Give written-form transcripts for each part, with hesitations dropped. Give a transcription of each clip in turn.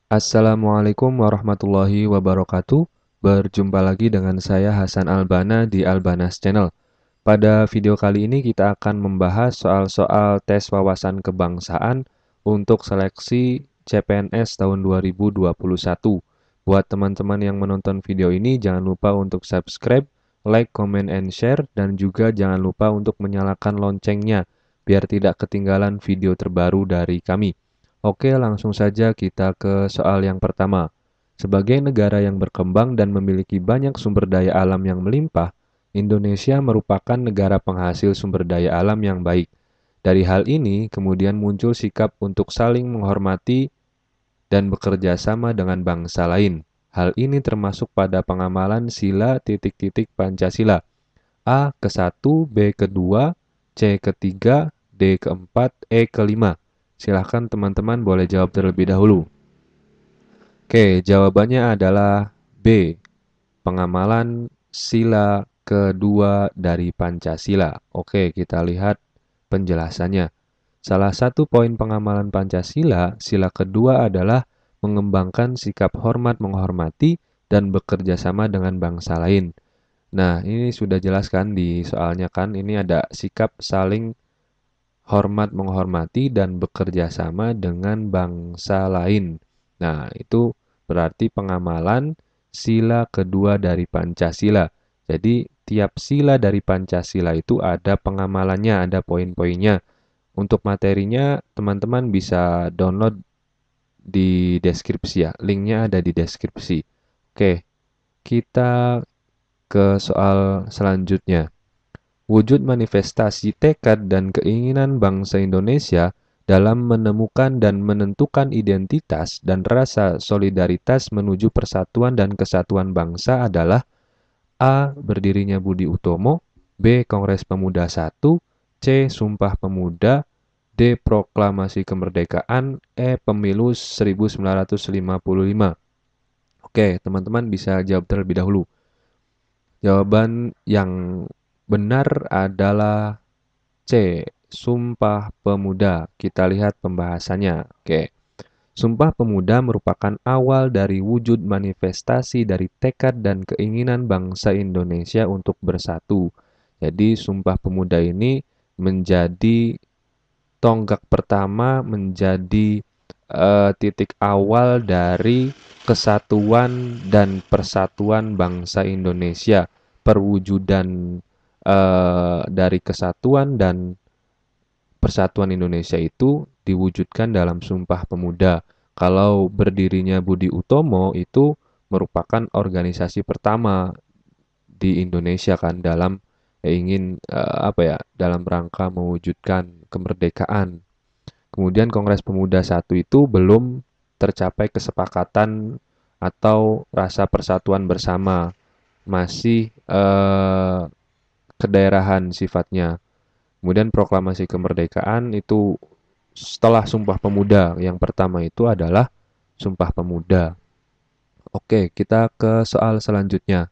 Assalamualaikum warahmatullahi wabarakatuh. Berjumpa lagi dengan saya Hasan Albana di Albanas Channel. Pada video kali ini kita akan membahas soal-soal tes wawasan kebangsaan untuk seleksi CPNS tahun 2021. Buat teman-teman yang menonton video ini, jangan lupa untuk subscribe, like, comment, and share, dan juga jangan lupa untuk menyalakan loncengnya biar tidak ketinggalan video terbaru dari kami. Oke, langsung saja kita ke soal yang pertama. Sebagai negara yang berkembang dan memiliki banyak sumber daya alam yang melimpah, Indonesia merupakan negara penghasil sumber daya alam yang baik. Dari hal ini, kemudian muncul sikap untuk saling menghormati dan bekerja sama dengan bangsa lain. Hal ini termasuk pada pengamalan sila titik-titik Pancasila. A ke-1, B ke-2, C ke-3, D ke-4, E ke-5. Silahkan teman-teman boleh jawab terlebih dahulu. Oke, jawabannya adalah B. Pengamalan sila kedua dari Pancasila. Oke, kita lihat penjelasannya. Salah satu poin pengamalan Pancasila, sila kedua adalah mengembangkan sikap hormat menghormati dan bekerja sama dengan bangsa lain. Nah, ini sudah jelas kan di soalnya kan, ini ada sikap saling hormat menghormati dan bekerja sama dengan bangsa lain. Nah, itu berarti pengamalan sila kedua dari Pancasila. Jadi, tiap sila dari Pancasila itu ada pengamalannya, ada poin-poinnya. Untuk materinya, teman-teman bisa download di deskripsi ya. Linknya ada di deskripsi. Oke, kita ke soal selanjutnya. Wujud manifestasi tekad dan keinginan bangsa Indonesia dalam menemukan dan menentukan identitas dan rasa solidaritas menuju persatuan dan kesatuan bangsa adalah A. Berdirinya Budi Utomo, B. Kongres Pemuda I, C. Sumpah Pemuda, D. Proklamasi Kemerdekaan, E. Pemilu 1955. Oke, teman-teman bisa jawab terlebih dahulu. Jawaban yang benar adalah C. Sumpah Pemuda. Kita lihat pembahasannya. Oke. Sumpah Pemuda merupakan awal dari wujud manifestasi dari tekad dan keinginan bangsa Indonesia untuk bersatu. Jadi Sumpah Pemuda ini menjadi tonggak pertama, menjadi titik awal dari kesatuan dan persatuan bangsa Indonesia. Perwujudan dari kesatuan dan persatuan Indonesia itu diwujudkan dalam Sumpah Pemuda. Kalau berdirinya Budi Utomo itu merupakan organisasi pertama di Indonesia kan dalam dalam rangka mewujudkan kemerdekaan. Kemudian Kongres Pemuda I itu belum tercapai kesepakatan atau rasa persatuan bersama, masih kedaerahan sifatnya. Kemudian proklamasi kemerdekaan itu setelah Sumpah Pemuda. Yang pertama itu adalah Sumpah Pemuda. Oke, kita ke soal selanjutnya.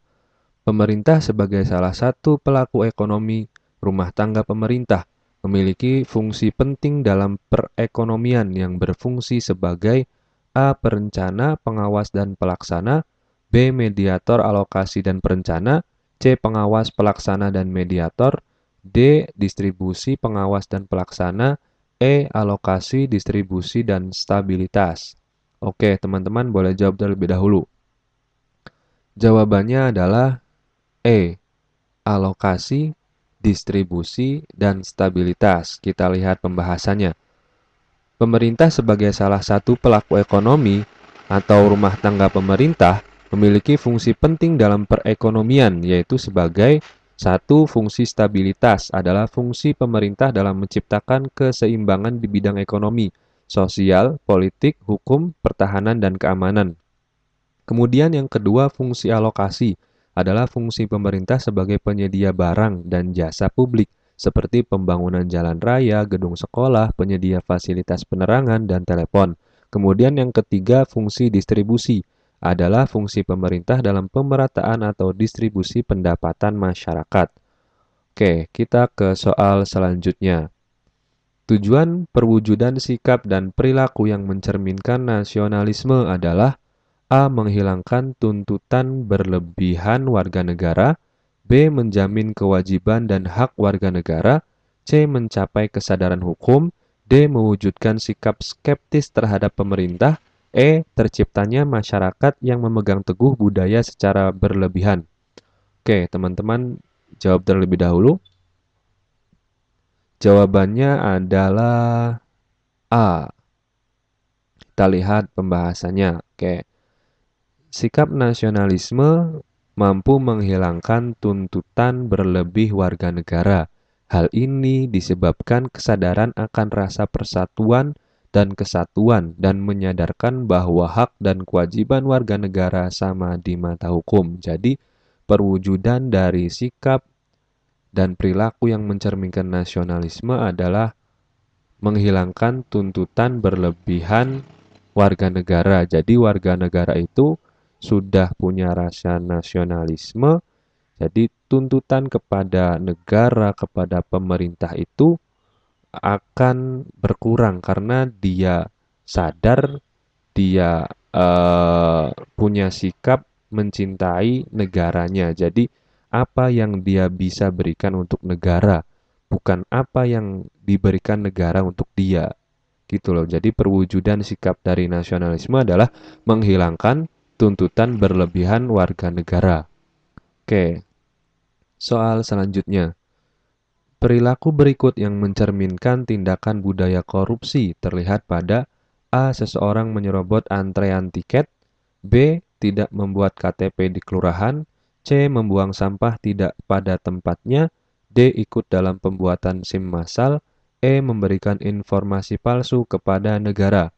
Pemerintah sebagai salah satu pelaku ekonomi rumah tangga pemerintah memiliki fungsi penting dalam perekonomian yang berfungsi sebagai A. Perencana, pengawas dan pelaksana, B. Mediator alokasi dan perencana, C. Pengawas pelaksana dan mediator, D. Distribusi pengawas dan pelaksana, E. Alokasi, distribusi dan stabilitas. Oke, teman-teman boleh jawab terlebih dahulu. Jawabannya adalah E. Alokasi, distribusi, dan stabilitas. Kita lihat pembahasannya. Pemerintah sebagai salah satu pelaku ekonomi atau rumah tangga pemerintah memiliki fungsi penting dalam perekonomian, yaitu sebagai satu, fungsi stabilitas adalah fungsi pemerintah dalam menciptakan keseimbangan di bidang ekonomi, sosial, politik, hukum, pertahanan, dan keamanan. Kemudian yang kedua, fungsi alokasi adalah fungsi pemerintah sebagai penyedia barang dan jasa publik seperti pembangunan jalan raya, gedung sekolah, penyedia fasilitas penerangan, dan telepon. Kemudian yang ketiga, fungsi distribusi adalah fungsi pemerintah dalam pemerataan atau distribusi pendapatan masyarakat. Oke, kita ke soal selanjutnya. Tujuan perwujudan sikap dan perilaku yang mencerminkan nasionalisme adalah A. Menghilangkan tuntutan berlebihan warga negara, B. Menjamin kewajiban dan hak warga negara, C. Mencapai kesadaran hukum, D. Mewujudkan sikap skeptis terhadap pemerintah, E. Terciptanya masyarakat yang memegang teguh budaya secara berlebihan. Oke, teman-teman jawab terlebih dahulu. Jawabannya adalah A. Kita lihat pembahasannya. Oke. Sikap nasionalisme mampu menghilangkan tuntutan berlebih warga negara. Hal ini disebabkan kesadaran akan rasa persatuan dan kesatuan dan menyadarkan bahwa hak dan kewajiban warga negara sama di mata hukum. Jadi, perwujudan dari sikap dan perilaku yang mencerminkan nasionalisme adalah menghilangkan tuntutan berlebihan warga negara. Jadi warga negara itu sudah punya rasa nasionalisme, jadi tuntutan kepada negara, kepada pemerintah itu akan berkurang karena dia sadar, dia punya sikap mencintai negaranya. Jadi apa yang dia bisa berikan untuk negara, bukan apa yang diberikan negara untuk dia. Gitu loh. Jadi perwujudan sikap dari nasionalisme adalah menghilangkan tuntutan berlebihan warga negara. Oke, soal selanjutnya. Perilaku berikut yang mencerminkan tindakan budaya korupsi terlihat pada A. Seseorang menyerobot antrean tiket, B. Tidak membuat KTP di kelurahan, C. Membuang sampah tidak pada tempatnya, D. Ikut dalam pembuatan SIM massal, E. Memberikan informasi palsu kepada negara.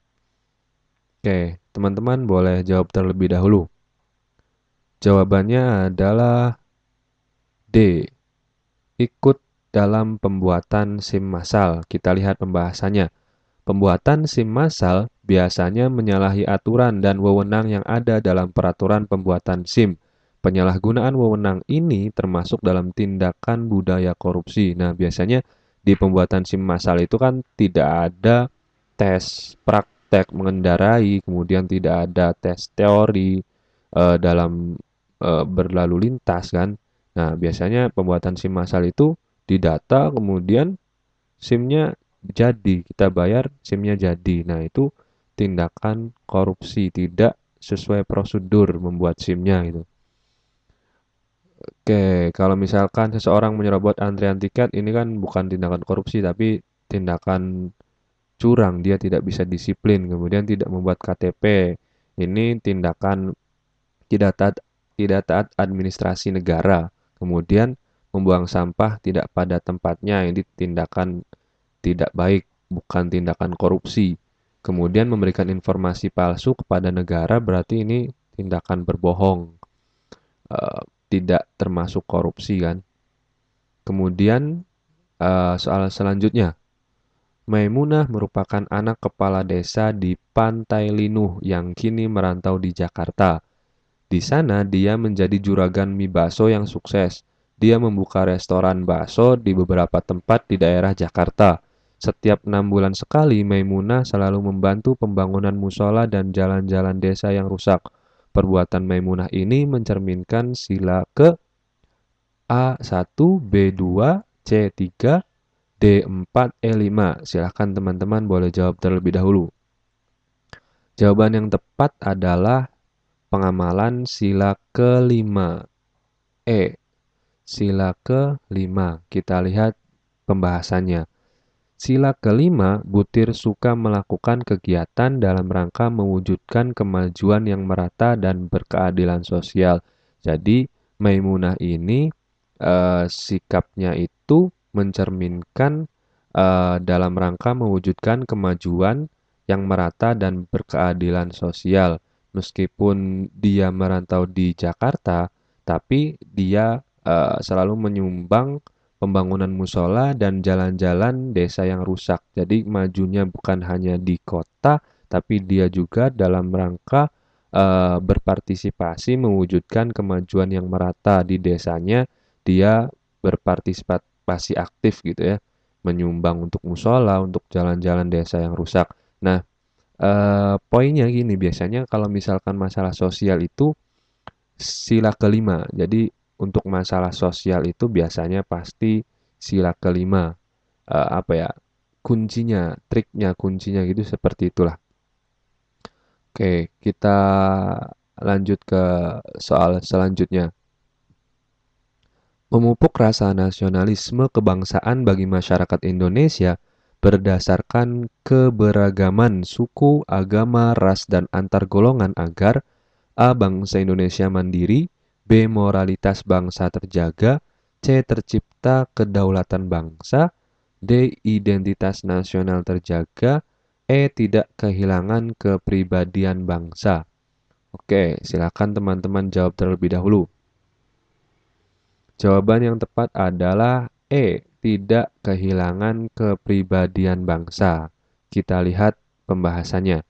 Oke, teman-teman boleh jawab terlebih dahulu. Jawabannya adalah D. Ikut dalam pembuatan SIM massal. Kita lihat pembahasannya. Pembuatan SIM massal biasanya menyalahi aturan dan wewenang yang ada dalam peraturan pembuatan SIM. Penyalahgunaan wewenang ini termasuk dalam tindakan budaya korupsi. Nah, biasanya di pembuatan SIM massal itu kan tidak ada tes praktek mengendarai, kemudian tidak ada tes teori dalam berlalu lintas kan. Nah, biasanya pembuatan SIM massal itu didata, kemudian SIM-nya jadi, kita bayar SIM-nya jadi. Nah, itu tindakan korupsi, tidak sesuai prosedur membuat SIM-nya gitu. Oke, kalau misalkan seseorang menyerobot antrian tiket, ini kan bukan tindakan korupsi, tapi tindakan curang. Dia tidak bisa disiplin, kemudian tidak membuat KTP. Ini tindakan tidak taat, tidak taat administrasi negara. Kemudian membuang sampah tidak pada tempatnya, ini tindakan tidak baik, bukan tindakan korupsi. Kemudian memberikan informasi palsu kepada negara berarti ini tindakan berbohong, tidak termasuk korupsi kan. Kemudian soal selanjutnya, Maimunah merupakan anak kepala desa di Pantai Linuh yang kini merantau di Jakarta. Di sana dia menjadi juragan mie bakso yang sukses. Dia membuka restoran bakso di beberapa tempat di daerah Jakarta. Setiap 6 bulan sekali, Maimunah selalu membantu pembangunan musola dan jalan-jalan desa yang rusak. Perbuatan Maimunah ini mencerminkan sila ke A1, B2, C3, D4, E5. Silahkan teman-teman boleh jawab terlebih dahulu. Jawaban yang tepat adalah pengamalan sila kelima. Sila kelima. Kita lihat pembahasannya. Sila kelima, butir suka melakukan kegiatan dalam rangka mewujudkan kemajuan yang merata dan berkeadilan sosial. Jadi, Maimunah ini sikapnya itu mencerminkan dalam rangka mewujudkan kemajuan yang merata dan berkeadilan sosial. Meskipun dia merantau di Jakarta, tapi dia selalu menyumbang pembangunan musola dan jalan-jalan desa yang rusak. Jadi majunya bukan hanya di kota, tapi dia juga dalam rangka berpartisipasi mewujudkan kemajuan yang merata di desanya. Dia berpartisipasi aktif gitu ya. menyumbang untuk musola, untuk jalan-jalan desa yang rusak. Nah, poinnya gini, biasanya kalau misalkan masalah sosial itu sila kelima. Jadi untuk masalah sosial itu biasanya pasti sila kelima, apa ya, kuncinya, triknya, kuncinya gitu seperti itulah. Oke, kita lanjut ke soal selanjutnya. Memupuk rasa nasionalisme kebangsaan bagi masyarakat Indonesia berdasarkan keberagaman suku, agama, ras, dan antar golongan agar A. Bangsa Indonesia mandiri, B. Moralitas bangsa terjaga, C. Tercipta kedaulatan bangsa, D. Identitas nasional terjaga, E. Tidak kehilangan kepribadian bangsa. Oke, silakan teman-teman jawab terlebih dahulu. Jawaban yang tepat adalah E. Tidak kehilangan kepribadian bangsa. Kita lihat pembahasannya.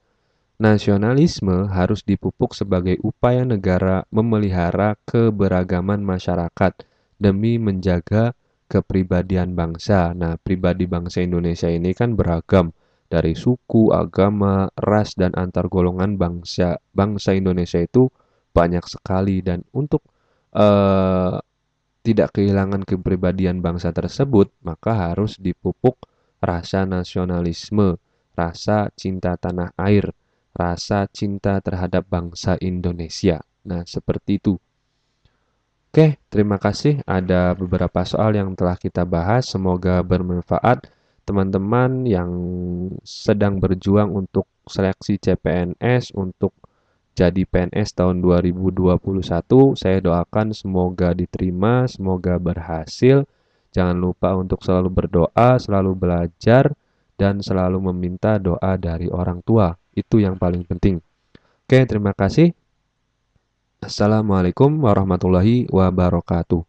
Nasionalisme harus dipupuk sebagai upaya negara memelihara keberagaman masyarakat demi menjaga kepribadian bangsa. Nah, pribadi bangsa Indonesia ini kan beragam dari suku, agama, ras, dan antar golongan bangsa Indonesia itu banyak sekali. Dan untuk eh, tidak kehilangan kepribadian bangsa tersebut, maka harus dipupuk rasa nasionalisme, rasa cinta tanah air, rasa cinta terhadap bangsa Indonesia. Nah, seperti itu. Oke, terima kasih. Ada beberapa soal yang telah kita bahas. Semoga bermanfaat. Teman-teman yang sedang berjuang untuk seleksi CPNS, untuk jadi PNS tahun 2021, saya doakan semoga diterima, semoga berhasil. Jangan lupa untuk selalu berdoa, selalu belajar, dan selalu meminta doa dari orang tua. Itu yang paling penting. Oke, terima kasih. Assalamualaikum warahmatullahi wabarakatuh.